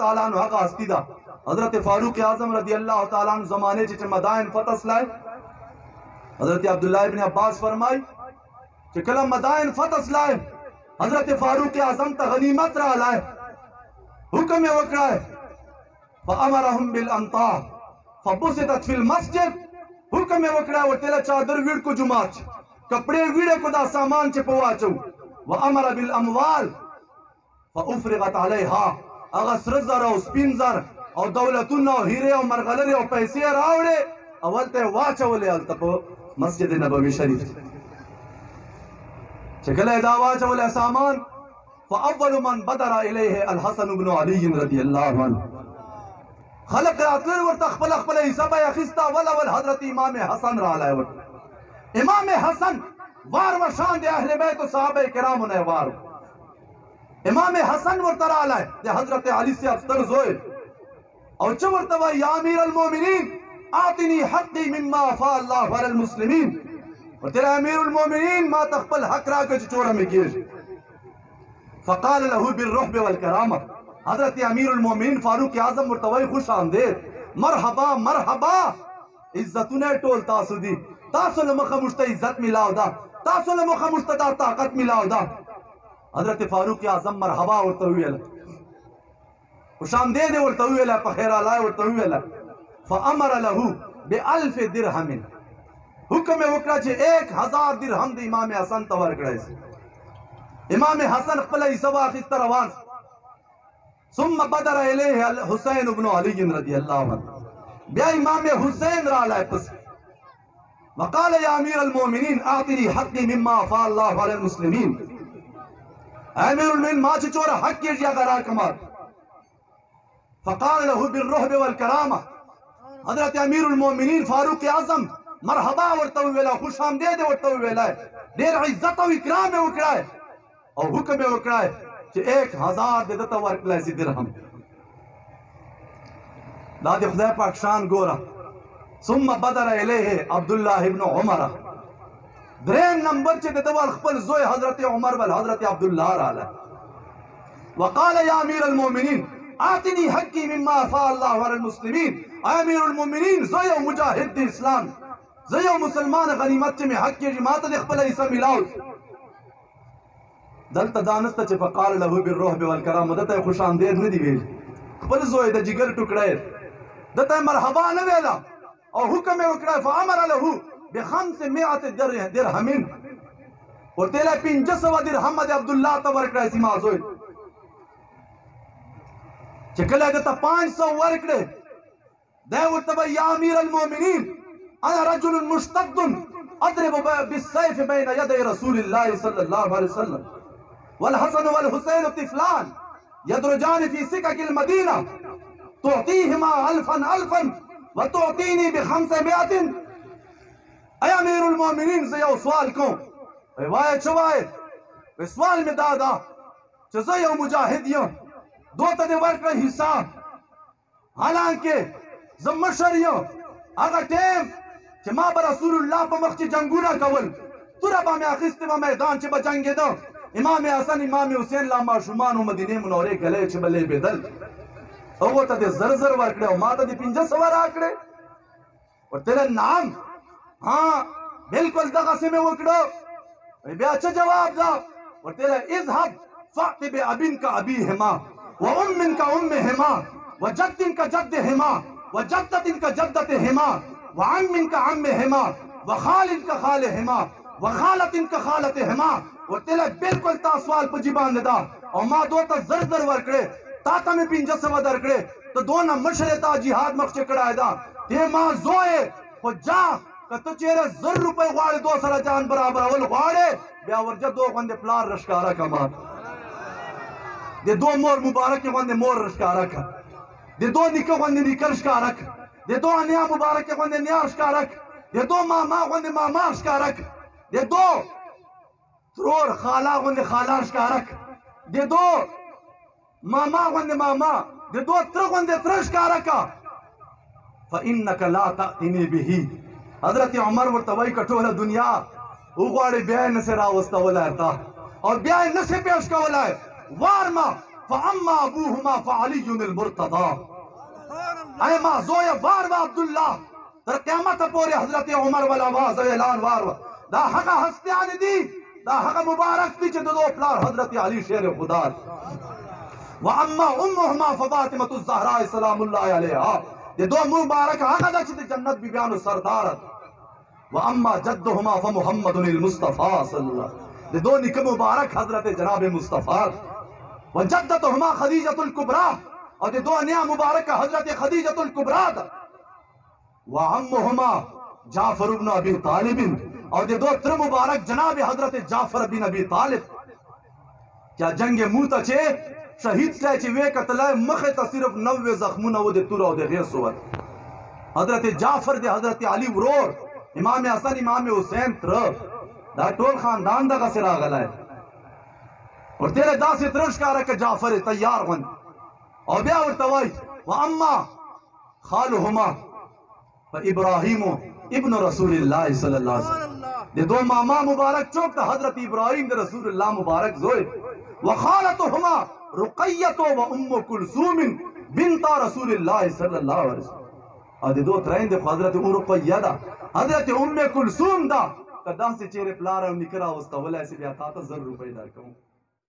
ताला अन्हु का हस्ती दा हजरत फारूक आजम रदी अल्लाह ताला अन्हु जमाने च मदाइन फतह लाए हजरत अब्दुल्लाह इब्न अब्बास फरमाई कि कलम मदाइन फतह लाए हजरत फारूक आजम त गनीमत रहा लाए हुक्म वकरा है फअमरहुम बिल अंता फबुसितत फिल मस्जिद हुक्म वकरा वो तेला चादर वीड़ को जुमाच कपड़े वीड़े को दा सामान च पवाचो व अमर बिल अमवाल फउफरिगत अलैहा अगस रज़र और स्पिनजर और दौलतुन और हीरे और मरगलरे और पैसे रावड़े अवल ते वाचवले अलतपो मस्जिद नबवी शरीफ चकले दावा चवले सामान फअव्वल मन बदरा इलैहि अल हसन इब्न अली रदियल्लाहु अन्हु खलक रातल वर तखबल खबल हिसाब यखिस्ता वल हजरत इमाम हसन राला वर इमाम हसन वार व शान दे अहले बैत सहाबे किराम ने वार इमाम हसन वर तराला दे हजरत अली से अफ्तर जोए और चवर तवा या अमीर अल मोमिनीन आतिनी हक्की मिम्मा फा अल्लाह अल मुस्लिमीन और तेरा अमीर अल मोमिनीन मा तखबल हक रा के चोरा में गिर फकाल लहू बिर्रुहब वल करामा हजरत अमीर अल मोमिनीन फारूक आजम मुर्तवई खुश आमदेद मरहबा मरहबा इज्जतुने टोल तासुदी तासुल मख मुश्त इज्जत मिलाओ दा तासुल मख मुश्त ताकत मिलाओ दा हजरत फारूक आजम मरहबा और तवील खुश आमदेद और तवील पखेरा लाए और तवील फअमर लहू बिअल्फ दिरहम हुक्म वकरा जे 1000 दिरहम दे इमाम हसन तवर करे इमाम हसन खपल सवा खिस्तर आवाज सुम्मा बदर इलैहि अल हुसैन इब्न अली रदियल्लाहु अन्हु बिया इमाम हुसैन राला पस वकाल या अमीर अल मोमिनीन आतिनी हक्की मिम्मा फा अल्लाह अल मुस्लिमीन अमीर अल मोमिनीन मा चोर हक के दिया करा कमाल फकाल लहू बिर्रुहब वल करामा हजरत अमीर अल मोमिनीन फारूक आजम मरहबा वरतो वेला खुश आमदेद वरतो वेला ढेर इज्जत और इकराम में वकरा है और हुक्म में वकरा है कि 1000 दे देता वर्क लैसी दिरहम दादे खुदा पाक शान गोरा सुम्मा बदर इलैहि अब्दुल्लाह इब्न उमर द्रेन नंबर चे देता वल खपल जोय हजरत उमर वल हजरत अब्दुल्लाह राला वकाल या अमीर अल मोमिनीन आतिनी हक्की मिम्मा फा अल्लाह अल मुस्लिमीन अमीर अल मोमिनीन जोय मुजाहिद इस्लाम जोय मुसलमान गनीमत में हक के जमात दे खपल इसा मिलाओ दल तदानस्त चे फकाल लहू बिर्रुहब वल कराम दता खुश आमदेद न दी वेल खपल जोय द जिगर टुकड़े दता मरहबा न वेला और हुक्म में वकरा फअमर लहू बिखम्स दिरहम और तेला 500 दिरहम दे अब्दुल्लाह तवर करे सीमा जोय चकला दता 500 वर्कड़े दे वतबा या अमीर अल मोमिनीन अना रजुल मुश्तद्दुन अदरिब बिस्सैफ बैन यदै रसूलिल्लाह सल्लल्लाहु अलैहि वसल्लम वल हसन वल हुसैन तिफलान यदरुजान फी सिककिल मदीना तुअतीहिमा अल्फन अल्फन व तुअतीनी ब500 अय अमीर अल मोमिनीन से यो सवाल को वाय चवाय सवाल में दादा चजयो मुजाहिदियों दो तदे वर्क हिस्सा हालांकि जमशरियो अगर टेम कि मां रसूलुल्लाह पर मख्ची जंगूरा कवल तुरबा में अखिस्ते में मैदान च बचेंगे दो इमाम हसन इमाम हुसैन लामा शुमान मदीने मुनौरे गले च बले बेदल वो तदे जरजर वर्कड़े और माता दी 500 आकड़े और तेरा नाम हाँ बिल्कुल दगा से में वकड़ो बे अच्छा जवाब दो और तेरा इज़हब फातिब अबिन का अबी हिमा व उम्मिन का उम्मे हिमा व जद्दिन का जद्द हिमा व जद्दतिन का जद्दत हिमा व अम्मिन का अम्मे हिमा व खालिन का खाले हिमा व खालतिन का खालत हिमा व तेला बिल्कुल ता सवाल पर जीबान दा और मां दो ता जरजर वर्कड़े ताता में 500 दरकड़े तो दो ना मशरे ता जिहाद मख्चे कड़ाए दा ते मां जोए को जा तो चेहरे ₹1 वाड़े 200 जान बराबर अवल वाड़े ब्यावर जब दो बंदे प्लार रशकारा का मार दे दो मोर मुबारक के बंदे मोर रशकारा का दे दो निके बंदे निकर रशकारा दे दो अनिया मुबारक के बंदे निया रशकारा दे दो मामा बंदे मामा रशकारा दे दो त्रोर खाला बंदे खाला रशकारा दे दो मामा बंदे मामा दे दो त्र बंदे रशकारा का फइन्नक ला तातिनी बिही हजरत उमर व तवई कठोल दुनिया उगाड़े ब्याह न से रावस्ता वाला था और ब्याह न से पेश का वाला है वारमा फअम्मा अबूहुमा फअलियुल मुर्तदा। ऐ माज़ोय वार व अब्दुल्ला तर क़यामत पोरे हजरत उमर वाला आवाज ऐलान वार दा हक हस्ते आने दी दा हक मुबारक दी चे दो प्लार हजरत अली शेर खुदा। व अम्मा उम्मुहुमा फातिमा ज़हरा सलामुल्लाह अलैहा ये दो मुबारक हक दा चे जन्नत भी बयान सरदार। व अम्मा जद्दुहुमा फ मुहम्मदुल मुस्तफा सल्लल्लाहु ये दो निक मुबारक हजरत जनाब मुस्तफा। व जद्दतुहुमा खदीजतुल कुबरा और ये दो नया मुबारक हजरत खदीजतुल कुबरा। व अम्मुहुमा जाफर इब्न अबी तालिब और ये दो त्र मुबारक जनाब हजरत जाफर बिन अबी तालिब। क्या जंग मूत चे शहीद से चे वे कतला मखे त सिर्फ 90 जख्मु न वो दे तुरा दे गेसवत हजरत जाफर दे हजरत अली वरोर इमाम हसन इमाम हुसैन त्र दा टोल खानदान दा सिरा गलाए और तेरे दास इत्रशकार के जाफर तैयार वन और ब्या और तवाई व अम्मा खालुहुमा व इब्राहिम इब्न रसूलुल्लाह सल्लल्लाहु अलैहि वसल्लम ये दो मामा मुबारक चौक हजरत इब्राहिम दे रसूलुल्लाह मुबारक जोए। व खालतुहुमा रुक़य्यतु व उम्मु कुलसूम बिनता रसूलुल्लाह सल्लल्लाहु अलैहि वसल्लम और ये दो त्रैन दे हजरत रुक़य्या दा हजरत उम्मे कुलसूम दा कदा से चेहरे प्लारा निकरा उस तवला से भी आता था जरूर पैदा कहूं।